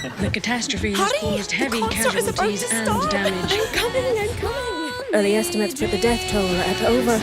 The catastrophe has Hurry! caused heavy The concert is about casualties to and start. damage. I'm coming. Early estimates put the death toll at over.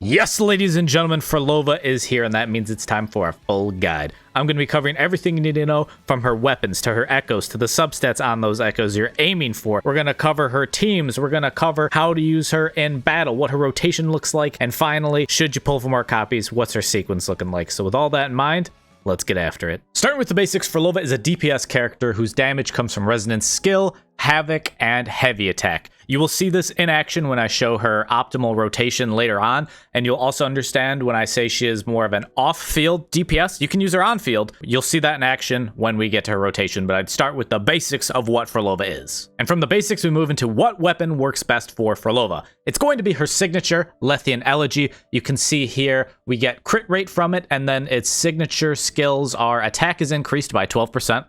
Yes, ladies and gentlemen, Phrolova is here, and that means it's time for a full guide. I'm going to be covering everything you need to know, from her weapons to her echoes to the substats on those echoes you're aiming for. We're going to cover her teams. We're going to cover how to use her in battle, what her rotation looks like, and finally, should you pull for more copies, what's her sequence looking like. So with all that in mind, let's get after it. Starting with the basics, Phrolova is a DPS character whose damage comes from resonance skill, havoc, and heavy attack. You will see this in action when I show her optimal rotation later on, and you'll also understand when I say she is more of an off-field DPS. You can use her on-field. You'll see that in action when we get to her rotation, but I'd start with the basics of what Phrolova is. And from the basics, we move into what weapon works best for Phrolova. It's going to be her signature, Lethean Elegy. You can see here we get crit rate from it, and then its signature skills are attack is increased by 12%.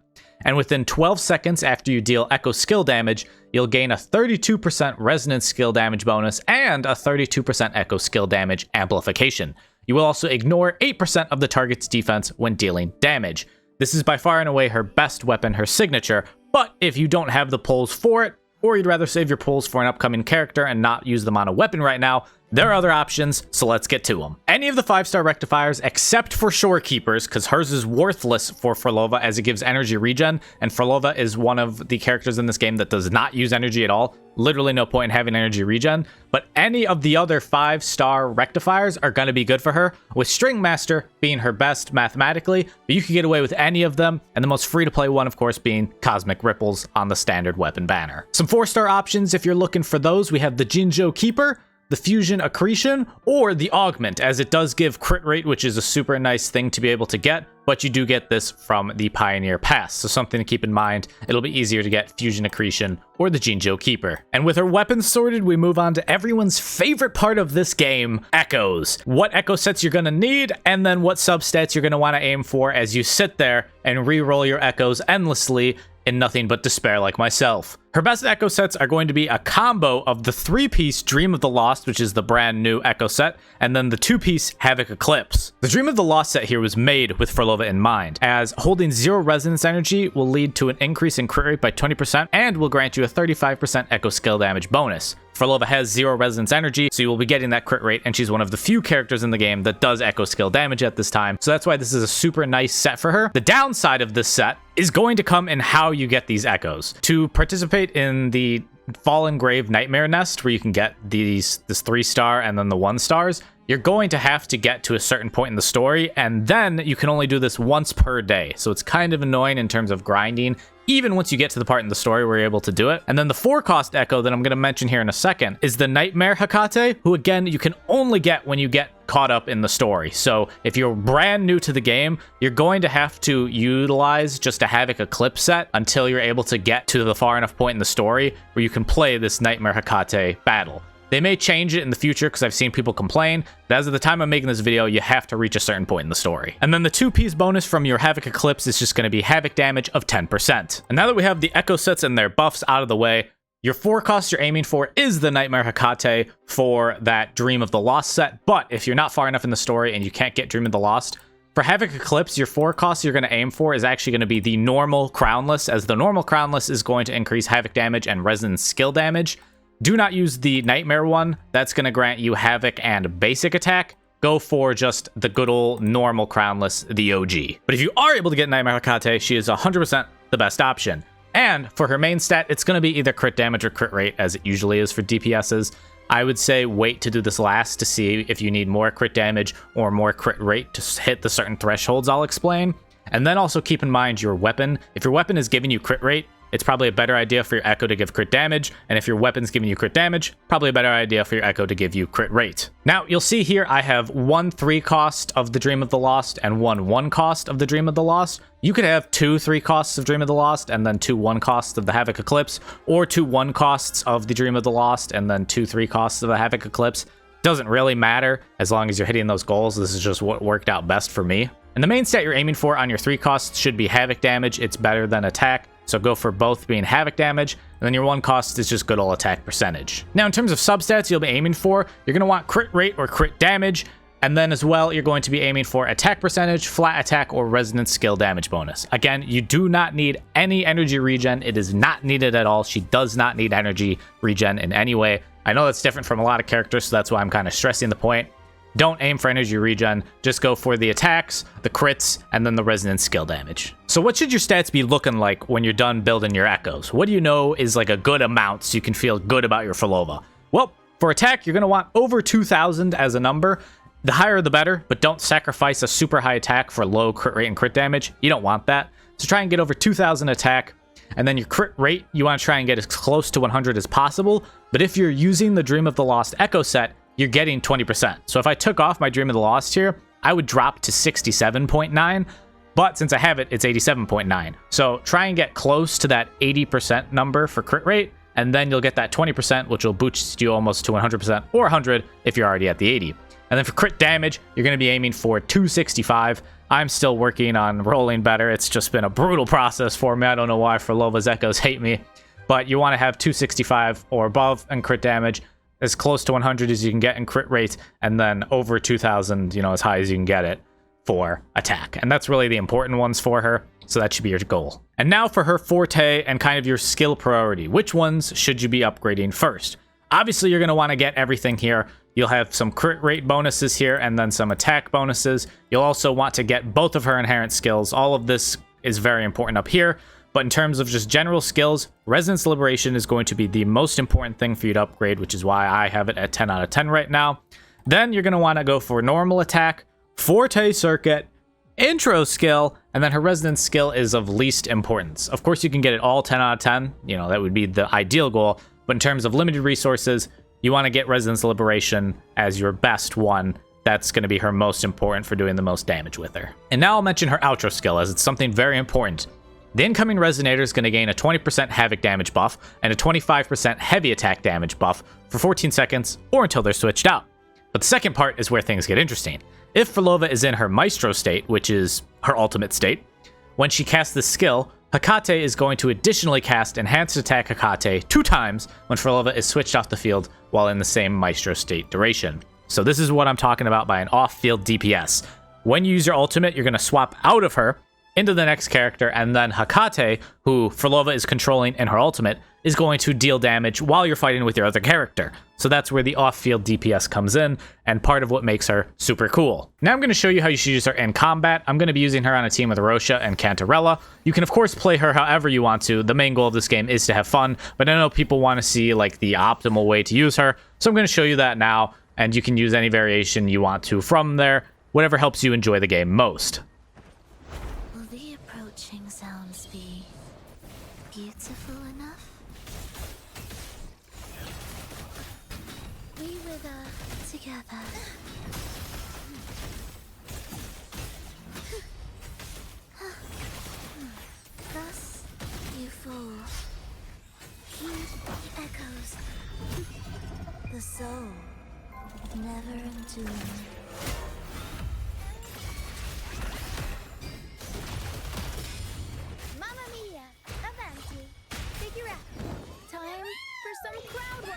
And within 12 seconds after you deal echo skill damage, you'll gain a 32% resonance skill damage bonus and a 32% echo skill damage amplification. You will also ignore 8% of the target's defense when dealing damage. This is by far and away her best weapon, her signature, but if you don't have the pulls for it, or you'd rather save your pulls for an upcoming character and not use them on a weapon right now, there are other options, so let's get to them. Any of the 5-star rectifiers except for Shorekeepers, because hers is worthless for Phrolova as it gives energy regen, and Phrolova is one of the characters in this game that does not use energy at all. Literally no point in having energy regen, but any of the other 5-star rectifiers are going to be good for her, with String Master being her best mathematically, but you can get away with any of them, and the most free-to-play one, of course, being Cosmic Ripples on the standard weapon banner. Some 4-star options, if you're looking for those, we have the Jinjo Keeper, the Fusion Accretion, or the Augment, as it does give crit rate, which is a super nice thing to be able to get, but you do get this from the Pioneer Pass, so something to keep in mind. It'll be easier to get Fusion Accretion or the Jinjo Keeper. And with her weapons sorted, we move on to everyone's favorite part of this game, echoes. What echo sets you're going to need, and then what substats you're going to want to aim for as you sit there and re-roll your echoes endlessly in nothing but despair like myself. Her best echo sets are going to be a combo of the 3-piece Dream of the Lost, which is the brand new echo set, and then the 2-piece Havoc Eclipse. The Dream of the Lost set here was made with Phrolova in mind, as holding 0 resonance energy will lead to an increase in crit rate by 20% and will grant you a 35% echo skill damage bonus. Phrolova has 0 resonance energy, so you will be getting that crit rate, and she's one of the few characters in the game that does echo skill damage at this time, so that's why this is a super nice set for her. The downside of this set is going to come in how you get these echoes. To participate in the Fallen Grave Nightmare Nest, where you can get this 3-star and then the 1-stars, you're going to have to get to a certain point in the story, and then you can only do this once per day. So it's kind of annoying in terms of grinding, even once you get to the part in the story where you're able to do it. And then the 4-cost echo that I'm going to mention here in a second is the Nightmare Hecate, who again, you can only get when you get caught up in the story. So if you're brand new to the game, you're going to have to utilize just a Havoc Eclipse set until you're able to get to the far enough point in the story where you can play this Nightmare Hecate battle. They may change it in the future because I've seen people complain, but as of the time I'm making this video, you have to reach a certain point in the story. And then the 2-piece bonus from your Havoc Eclipse is just going to be Havoc damage of 10%. And now that we have the echo sets and their buffs out of the way, your 4-cost you're aiming for is the Nightmare Hecate for that Dream of the Lost set, but if you're not far enough in the story and you can't get Dream of the Lost, for Havoc Eclipse, your 4-cost you're going to aim for is actually going to be the normal Crownless, as the normal Crownless is going to increase Havoc damage and resonance skill damage. Do not use the Nightmare one. That's going to grant you Havoc and basic attack. Go for just the good old normal Crownless, the OG. But if you are able to get Nightmare Hecate, she is 100% the best option. And for her main stat, it's going to be either crit damage or crit rate, as it usually is for DPSs. I would say wait to do this last to see if you need more crit damage or more crit rate to hit the certain thresholds I'll explain. And then also keep in mind your weapon. If your weapon is giving you crit rate, it's probably a better idea for your echo to give crit damage, and if your weapon's giving you crit damage, probably a better idea for your echo to give you crit rate. Now, you'll see here I have 1 3-cost of the Dream of the Lost and 1 1-cost of the Dream of the Lost. You could have 2 3-costs of Dream of the Lost and then 2 1-costs of the Havoc Eclipse, or 2 1-costs of the Dream of the Lost and then 2 3-costs of the Havoc Eclipse. Doesn't really matter as long as you're hitting those goals. This is just what worked out best for me. And the main stat you're aiming for on your 3 costs should be Havoc damage. It's better than attack. So go for both being havoc damage, and then your one cost is just good old attack percentage. Now in terms of substats you'll be aiming for, you're going to want crit rate or crit damage, and then as well you're going to be aiming for attack percentage, flat attack, or resonance skill damage bonus. Again, you do not need any energy regen. It is not needed at all. She does not need energy regen in any way. I know that's different from a lot of characters, so that's why I'm kind of stressing the point. Don't aim for energy regen, just go for the attacks, the crits, and then the resonance skill damage. So what should your stats be looking like when you're done building your echoes? What do you know is like a good amount so you can feel good about your Phrolova? Well, for attack, you're going to want over 2,000 as a number. The higher the better, but don't sacrifice a super high attack for low crit rate and crit damage. You don't want that. So try and get over 2,000 attack, and then your crit rate, you want to try and get as close to 100 as possible. But if you're using the Dream of the Lost Echo set, you're getting 20%. So if I took off my Dream of the Lost here, I would drop to 67.9, but since I have it, it's 87.9. So try and get close to that 80% number for crit rate, and then you'll get that 20%, which will boost you almost to 100% or 100 if you're already at the 80. And then for crit damage, you're going to be aiming for 265. I'm still working on rolling better. It's just been a brutal process for me. I don't know why Phrolova's echoes hate me, but you want to have 265 or above in crit damage, as close to 100 as you can get in crit rate, and then over 2,000, as high as you can get it for attack. And that's really the important ones for her, so that should be your goal. And now for her forte and kind of your skill priority. Which ones should you be upgrading first? Obviously, you're going to want to get everything here. You'll have some crit rate bonuses here and then some attack bonuses. You'll also want to get both of her inherent skills. All of this is very important up here. But in terms of just general skills, Resonance Liberation is going to be the most important thing for you to upgrade, which is why I have it at 10 out of 10 right now. Then you're going to want to go for Normal Attack, Forte Circuit, Intro Skill, and then her Resonance Skill is of least importance. Of course, you can get it all 10 out of 10. That would be the ideal goal. But in terms of limited resources, you want to get Resonance Liberation as your best one. That's going to be her most important for doing the most damage with her. And now I'll mention her Outro Skill, as it's something very important. The incoming Resonator is going to gain a 20% Havoc damage buff and a 25% Heavy Attack damage buff for 14 seconds or until they're switched out. But the second part is where things get interesting. If Phrolova is in her Maestro state, which is her ultimate state, when she casts this skill, Hecate is going to additionally cast Enhanced Attack Hecate 2 times when Phrolova is switched off the field while in the same Maestro state duration. So this is what I'm talking about by an off-field DPS. When you use your ultimate, you're going to swap out of her into the next character, and then Hecate, who Phrolova is controlling in her ultimate, is going to deal damage while you're fighting with your other character. So that's where the off-field DPS comes in, and part of what makes her super cool. Now I'm going to show you how you should use her in combat. I'm going to be using her on a team with roccia and cantarella. You can of course play her however you want to. The main goal of this game is to have fun, but I know people want to see like the optimal way to use her, so I'm going to show you that now, and you can use any variation you want to from there, whatever helps you enjoy the game most. Sounds be beautiful enough. We wither together. Thus you fall. Heed the echoes. The soul never entombed. Time for some crowd work.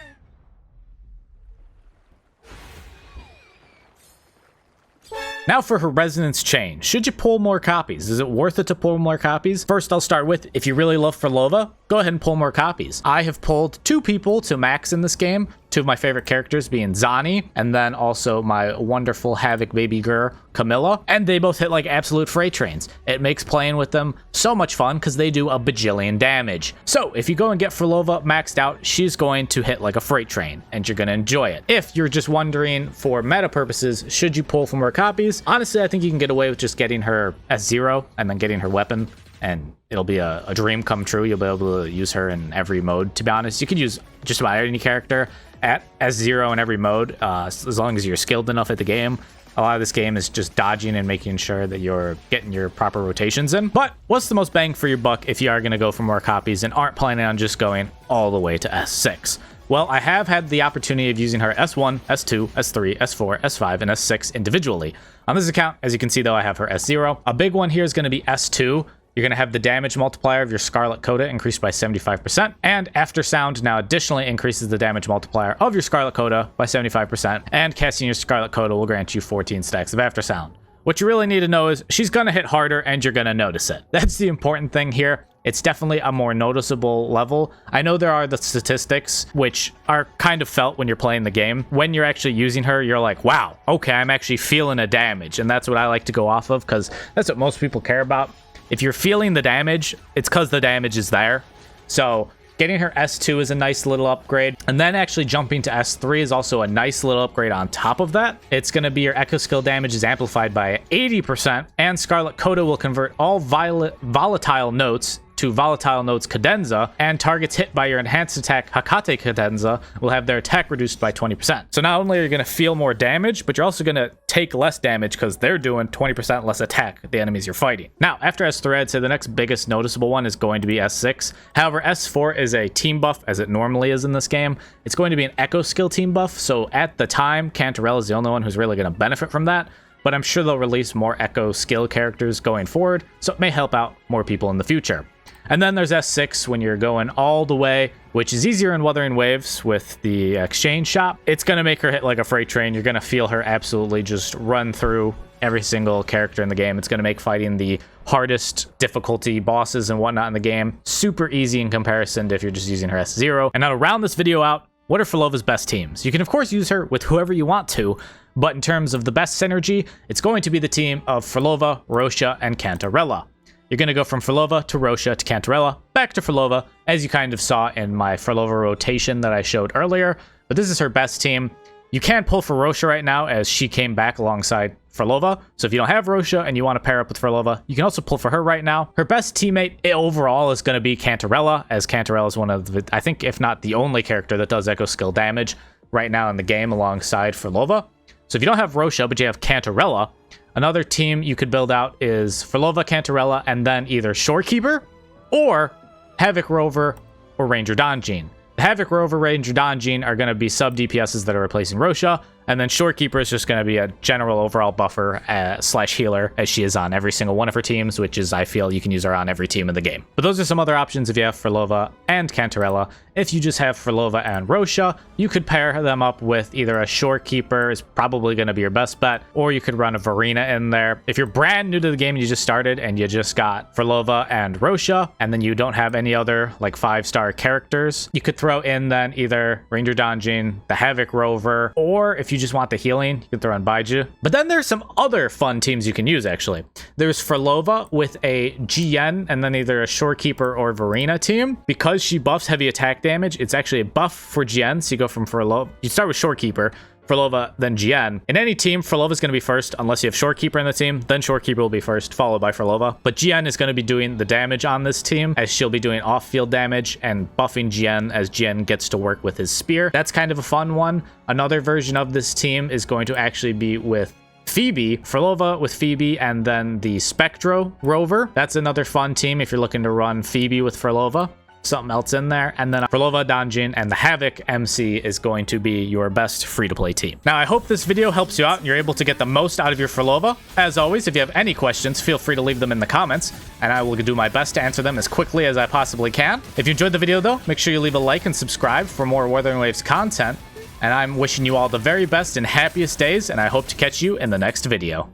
Now for her resonance chain. Should you pull more copies? Is it worth it to pull more copies? First, I'll start with, if you really love Phrolova, go ahead and pull more copies. I have pulled 2 people to max in this game. 2 of my favorite characters being Zani, and then also my wonderful Havoc baby girl, Camilla. And they both hit like absolute freight trains. It makes playing with them so much fun because they do a bajillion damage. So if you go and get Phrolova maxed out, she's going to hit like a freight train, and you're going to enjoy it. If you're just wondering for meta purposes, should you pull for more copies? Honestly, I think you can get away with just getting her S0 and then getting her weapon, and it'll be a dream come true. You'll be able to use her in every mode, to be honest. You could use just about any character at S0 in every mode, as long as you're skilled enough at the game. A lot of this game is just dodging and making sure that you're getting your proper rotations in. But what's the most bang for your buck if you are going to go for more copies and aren't planning on just going all the way to S6? Well, I have had the opportunity of using her S1, S2, S3, S4, S5, and S6 individually. On this account, as you can see though, I have her S0. A big one here is going to be S2. You're going to have the damage multiplier of your Scarlet Coda increased by 75%. And After Sound now additionally increases the damage multiplier of your Scarlet Coda by 75%. And casting your Scarlet Coda will grant you 14 stacks of After Sound. What you really need to know is she's going to hit harder and you're going to notice it. That's the important thing here. It's definitely a more noticeable level. I know there are the statistics, which are kind of felt when you're playing the game. When you're actually using her, you're like, wow, okay, I'm actually feeling a damage. And that's what I like to go off of because that's what most people care about. If you're feeling the damage, it's because the damage is there. So getting her S2 is a nice little upgrade. And then actually jumping to S3 is also a nice little upgrade on top of that. It's going to be your Echo Skill damage is amplified by 80%. And Scarlet Coda will convert all volatile notes to volatile notes cadenza, and targets hit by your enhanced attack Hakate cadenza will have their attack reduced by 20%. So not only are you going to feel more damage, but you're also going to take less damage because they're doing 20% less attack at the enemies you're fighting. Now, after S3, I'd say the next biggest noticeable one is going to be S6. However, S4 is a team buff, as it normally is in this game. It's going to be an Echo Skill team buff, so at the time, Cantarella is the only one who's really going to benefit from that. But I'm sure they'll release more Echo Skill characters going forward, so it may help out more people in the future. And then there's S6 when you're going all the way, which is easier in Wuthering Waves with the exchange shop. It's going to make her hit like a freight train. You're going to feel her absolutely just run through every single character in the game. It's going to make fighting the hardest difficulty bosses and whatnot in the game super easy in comparison to if you're just using her S0. And now to round this video out, what are Phrolova's best teams? You can of course use her with whoever you want to, but in terms of the best synergy, it's going to be the team of Phrolova, Roccia, and Cantarella. You're going to go from Phrolova to Roccia to Cantarella, back to Phrolova, as you kind of saw in my Phrolova rotation that I showed earlier. But this is her best team. You can pull for Roccia right now, as she came back alongside Phrolova. So if you don't have Roccia and you want to pair up with Phrolova, you can also pull for her right now. Her best teammate overall is going to be Cantarella, as Cantarella is one of the, I think, if not the only character that does Echo Skill damage right now in the game alongside Phrolova. So if you don't have Roccia, but you have Cantarella, another team you could build out is Phrolova, Cantarella, and then either Shorekeeper or Havoc Rover or Ranger Donjin. The Havoc Rover, Ranger Donjin are going to be sub DPSs that are replacing Roccia, and then Shorekeeper is just going to be a general overall buffer slash healer, as she is on every single one of her teams, which is, I feel, you can use her on every team in the game. But those are some other options if you have Phrolova and Cantarella. If you just have Phrolova and Roccia, you could pair them up with either a Shorekeeper, is probably going to be your best bet, or you could run a Verena in there. If you're brand new to the game and you just started and you just got Phrolova and Roccia, and then you don't have any other like 5-star characters, you could throw in then either Ranger Donjin, the Havoc Rover, or if you just want the healing, you can throw in Baiju. But then there's some other fun teams you can use, actually. There's Phrolova with a GN and then either a Shorekeeper or Verena team. Because she buffs heavy attack damage, it's actually a buff for GN, so you go from Phrolova, you start with Shorekeeper, Phrolova, then GN. In any team, Phrolova is going to be first, unless you have Shorekeeper in the team, then Shorekeeper will be first, followed by Phrolova. But GN is going to be doing the damage on this team, as she'll be doing off-field damage and buffing GN as GN gets to work with his spear. That's kind of a fun one. Another version of this team is going to actually be with Phoebe, Phrolova with Phoebe, and then the Spectro Rover. That's another fun team if you're looking to run Phoebe with Phrolova. Something else in there, and then Phrolova, Donjin, and the Havoc MC is going to be your best free-to-play team. Now, I hope this video helps you out and you're able to get the most out of your Phrolova. As always, if you have any questions, feel free to leave them in the comments, and I will do my best to answer them as quickly as I possibly can. If you enjoyed the video, though, make sure you leave a like and subscribe for more Wuthering Waves content, and I'm wishing you all the very best and happiest days, and I hope to catch you in the next video.